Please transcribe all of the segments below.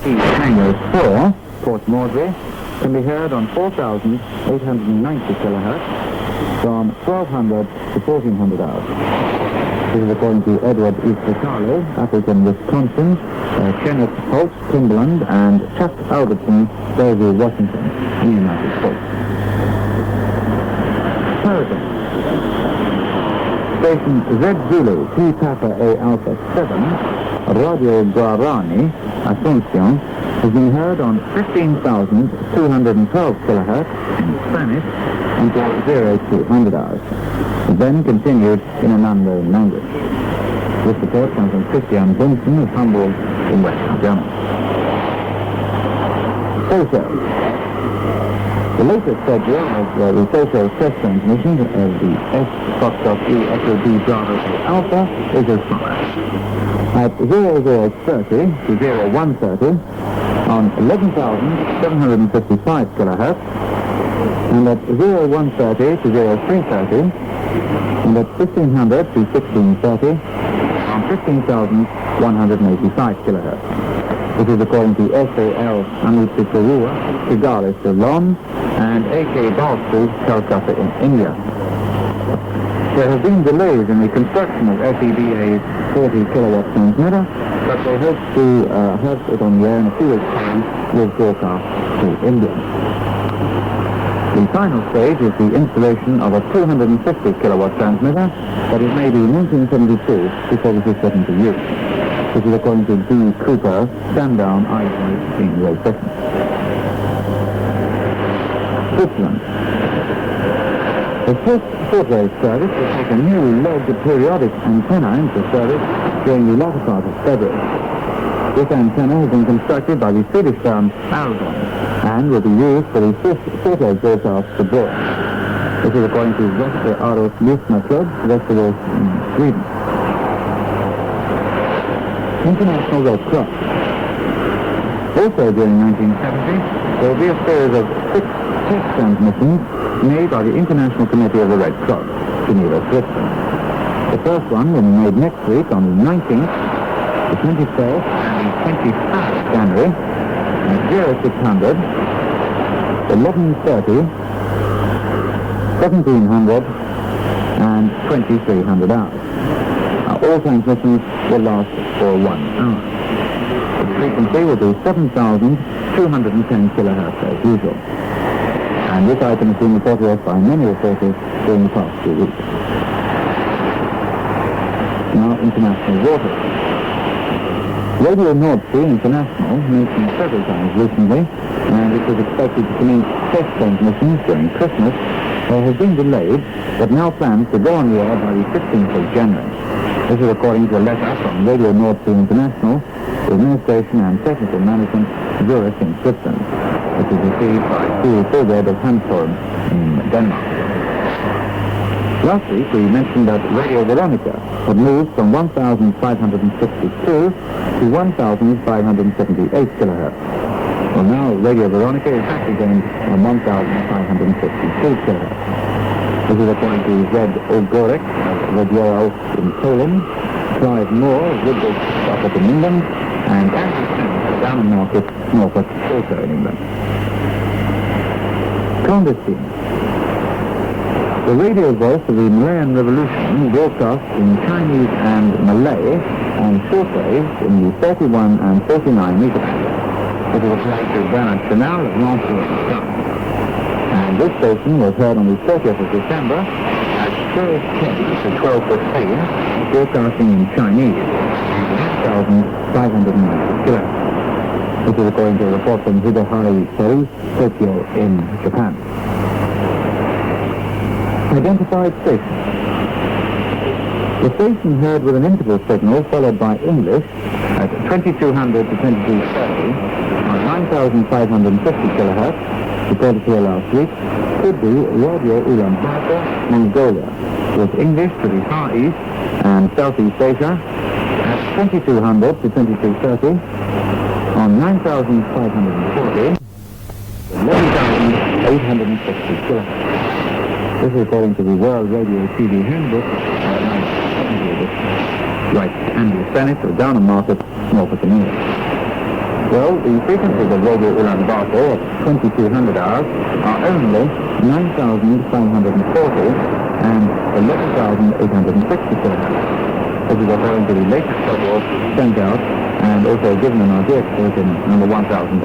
Tango 4, Port Moresby, can be heard on 4,890 kilohertz from 1200 to 1400 hours. This is according to Edward E. Carlo, Appleton, Wisconsin, Kenneth Holtz, Timberland, and Chuck Albertson, Bellevue, Washington, in the United States. Paragon. Station Z Zulu, T Papa A Alpha 7, Radio Guarani, Asuncion, has been heard on 15,212 kilohertz in Spanish until 0200 hours. It then continued in an unknown language. This report comes from Christian Bunsen of Hamburg in Western Germany. Seychelles. The latest schedule of the Seychelles test transmission of the S Foxtrot E Echo B Bravo Alpha is as follows. At 0030 to 0130 on 11,755 kilohertz, and at 0130 to 0330 and at 1500 to 1630 on 15,185 kilohertz. This is according to SAL Amity Karua, Kigali, Ceylon, and AK Balsu, Calcutta in India. There have been delays in the construction of SEBA's 40 kilowatt transmitter, but they hope to have it on the air in a few weeks' time with broadcast to India. The final stage is the installation of a 250 kilowatt transmitter, but it may be 1972 before this is put into use. This is according to D. Cooper, Sandown, Ivory, in Great Britain. Switzerland. The first shortwave service will take a new logged periodic antenna into service during the latter part of February. This antenna has been constructed by the Swedish firm Aragon and will be used for the first shortwave broadcasts abroad. This is according to Västra Aros Lyssna Club, Västerås in Sweden. International Red Cross. Also during 1970, there will be a series of 6 test transmissions made by the International Committee of the Red Cross, Geneva, Switzerland. The first one will be made next week on the 19th, the 21st, and the 23rd of January at 0600, 1130, 1700, and 2300 hours. All transmissions will last for 1 hour. The frequency will be 7,210 kilohertz as usual. And this item has been reported by many reporters during the past 2 weeks. Now, international waters. Radio North Sea International, mentioned several times recently, and it was expected to commence test transmissions during Christmas, has been delayed, but now plans to go on the air by the 15th of January. This is according to a letter from Radio North Sea International, the Administration and Technical Management, Zurich in Switzerland. It was received by Sue Thorgerd of Hanstholm in Denmark. Last week we mentioned that Radio Veronica had moved from 1,562 to 1,578 kilohertz. Well, now Radio Veronica is back again on 1,552 kilohertz. This is according to Zed Ogorek of Radio in Poland, Clive Moore of Woodbridge, Suffolk in England, and Andrew Smith of Down Market, Norfolk, also in England. Clandestine. The radio voice of the Malayan Revolution broadcast in Chinese and Malay on shortwave in the 31 and 49 meter band. It was applied to Bernard Chanel of Nancy. And this station was heard on the 30th of December at 12:10 to 12:15, broadcasting in Chinese, 1,590 kilohertz. This is according to a report from Hidohari Teru, Tokyo in Japan. Identified station. The station heard with an interval signal followed by English at 2200 to 2230 on 9,550 kilohertz, reported here last week, could be Radio Ulaanbaatar, Mongolia, with English to the Far East and Southeast Asia at 2200 to 2230 on 9,540, 11,860 kilohertz. This is according to the World Radio TV Handbook, right, Andrew Bennett of Down Market, Norfolk, England. Well, the frequencies of Radio Ulaanbaatar at 2200 hours are only 9,540 and 11,860 kilohertz. This is according to the latest schedule sent out and also given in our DXers in number 1050.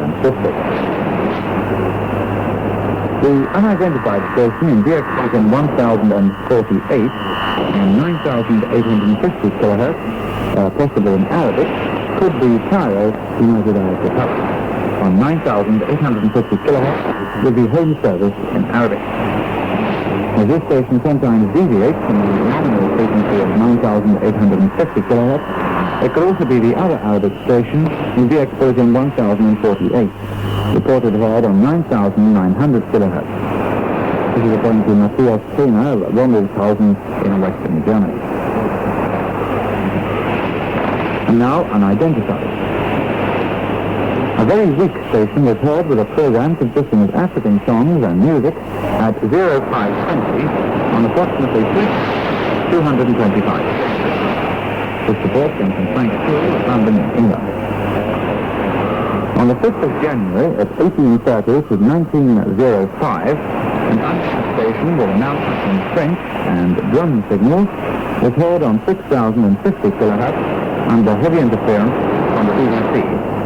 The unidentified station in DX version 1048 and 9,850 kilohertz, possible in Arabic, could be Cairo, United Arab Republic. On 9,850 kilohertz will be home service in Arabic. As this station sometimes deviates from the nominal frequency of 9,850 kilohertz, it could also be the other Arabic station in DX version 1048, reported heard on 9,900 kilohertz. This is according to Matthias Kremer of Rommelshausen in western Germany. And now, unidentified. A very weak station was heard with a program consisting of African songs and music at 0520 on approximately 225. This support came from Frank Hill of London, England. On the 5th of January at 1830 to 1905, an unknown station with announcements in French and drum signals was heard on 6,050 kilohertz under heavy interference from the BBC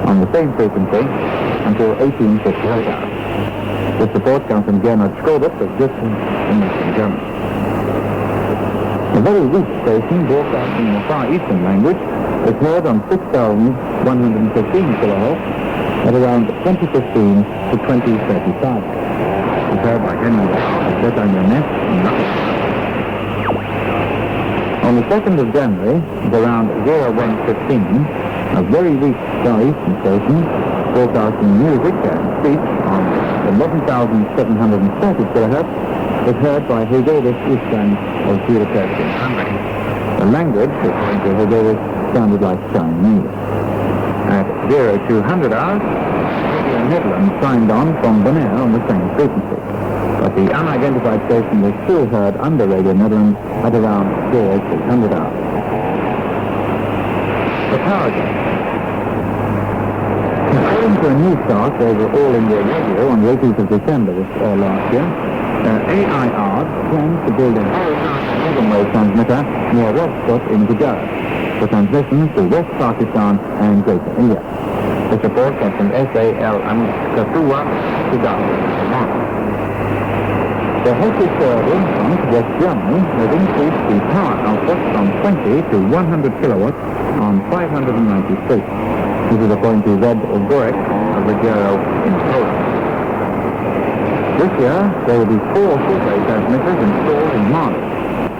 on the same frequency until 1858 hours. The support comes from Gernot Schobert of Dresden in Western Germany. A very weak station broadcasting in the Far Eastern language is heard on 6,115 kilohertz at around 2015 to 2035. It's heard by Henry of Bretagne in London. On the 2nd of January, at around 0115, a very weak Far Eastern station broadcasting music and speech on 11,730 kilohertz was heard by Hegedus Iskan of Budapest in Hungary. The language, according to Hegedus, sounded like Chinese. At 0200 hours, Radio Netherlands signed on from Bonaire on the same frequency. But the unidentified station was still heard under Radio Netherlands at around 0300 hours. The power gate. According to a new start over All India Radio on the 18th of December last year, AIR plans to build a horizontal medium-wave transmitter near Rajkot in Gujarat for transmissions to West Pakistan and Greater India. The support comes from SAL Katua to Dhaka. The Hessisch Rundfunk, West Germany, has increased the power output from 20 to 100 kilowatts on 593. This is according to Red Gorek of Ruggiero in Poland. This year, there will be 4 shortwave transmitters installed in Mali.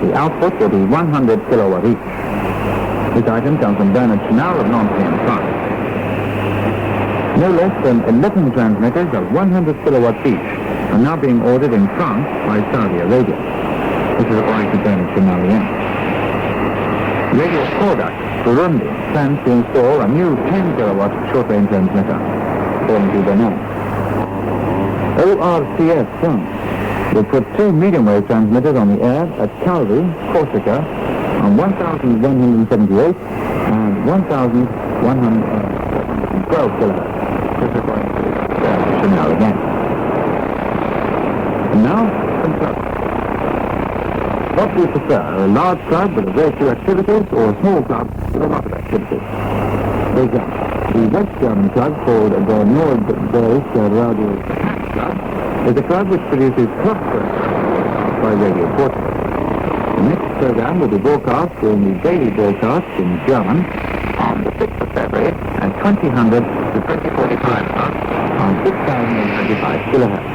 The output will be 100 kilowatt each. This item comes from Bernard Chenal of Nancy in France. No less than 11 transmitters of 100 kilowatts each are now being ordered in France by Saudi Arabia. This is according to Bernard Chenal again. Radio Kodak, Burundi, plans to install a new 10 kilowatt short-range transmitter, according to Bernard. ORCS France will put 2 medium-wave transmitters on the air at Calvi, Corsica, on 1,178 and 1,112 kilohertz. This is according to Chanel again. And now, some clubs. What do you prefer, a large club with a very few activities or a small club with a lot of activities? For example, the West German club called the Norddeutsche Radio Club is a club which produces club programs by Radio Portugal. The next program will be broadcast during the daily broadcast in German on the 6th of February at 2000 to 2045 hours on 6,025 kilohertz.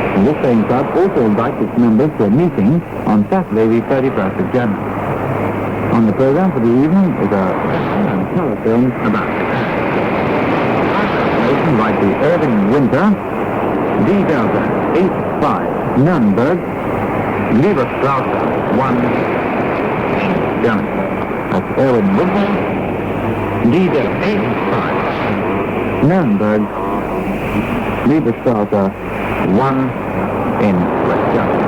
And this same club also invites its members to a meeting on Saturday the 31st of January. On the program for the evening is a colour film about Japan. Information by the Irving Winter, D Delta 85 Nuremberg, Lieberstrasse 1, Germany. That's Irving Winter, D Delta 85 Nuremberg, Lieberstrasse 1 in West Germany.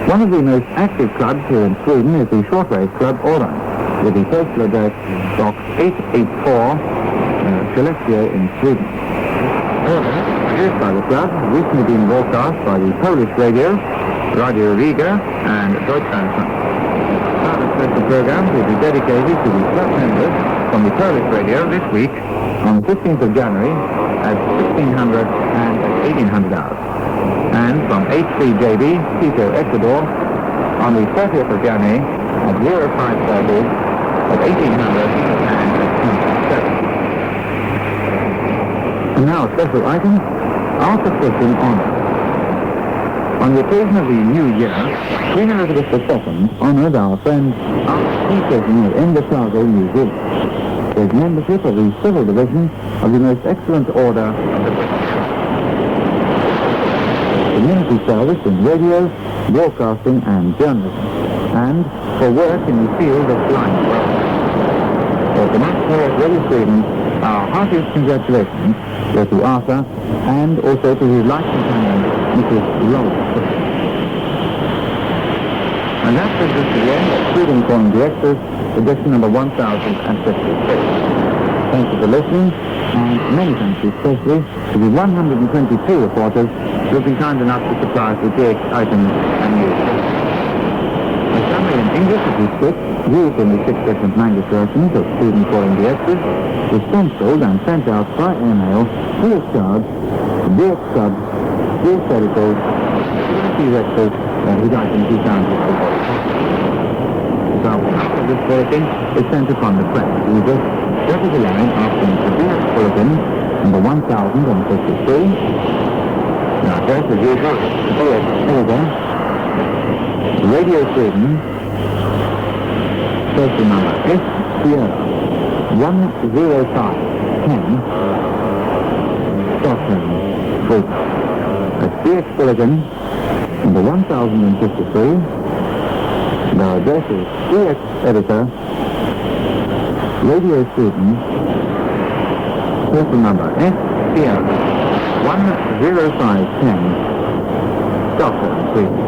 One of the most active clubs here in Sweden is the shortwave club Orange. with the postal address box 884, Skellefteå in Sweden. Produced by the club, recently been broadcast by the Polish radio, Radio Riga and Deutschlandfunk. Another special program will be dedicated to the club members from the Polish radio this week on 15th of January at 1600 and at 1800 hours. And from H3JB, Quito, Ecuador, on the 30th of January at 0530 at 1800 and at 27. And now a special item, our succession honor. On the occasion of the new year, Queen Elizabeth II honored our friend Archdeacon of Invercargill, New Zealand, with membership of the Civil Division of the Most Excellent Order of the British. Community service in radio, broadcasting and journalism, and for work in the field of blind welfare. For the Master of Radio Sweden, our heartiest congratulations go to Arthur and also to his life companion, Mrs. Rose. And that brings us to the end of Sweden Calling DXers, edition number 1053. Thank you for listening, and many thanks especially to the 122 reporters who have been kind enough to supply us with DX items and news. A summary in English of the script, used in the 6 different language versions of Sweden Calling DXers, is stenciled and sent out by airmail free of charge to DX Clubs, DX Editors, DXers, and whose items you found with the body. So, after this bulletin is sent upon the press user, there is a line asking for DX Bulletin number 1053. The address as usual, DX Editor, Radio Sweden, postal number S Sierra 10510, Stockholm, Sweden. That's DX Bulletin number 1053. The address is DX Editor, Radio Sweden, postal number S Sierra 10510, Stockholm, Sweden.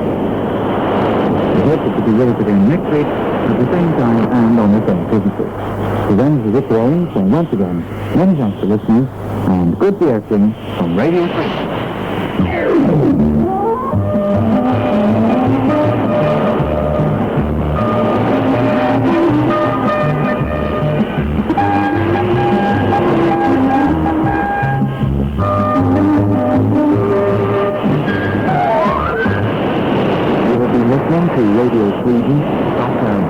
We hope that you'll be with us again next week at the same time and on the same frequency. So then, this is Rick Rawlings, and once again, many thanks for listening, and good DXing from Radio Sweden. To Radio Sweden.com.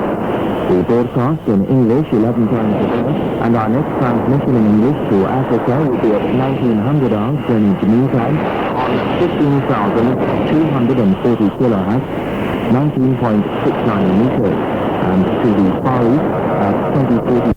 We broadcast in English 11 times a day, and our next transmission in English to Africa will be at 1900 hours Greenwich Mean Time on 15,240 kilohertz, 19.69 meters, and to the Far East at 2040.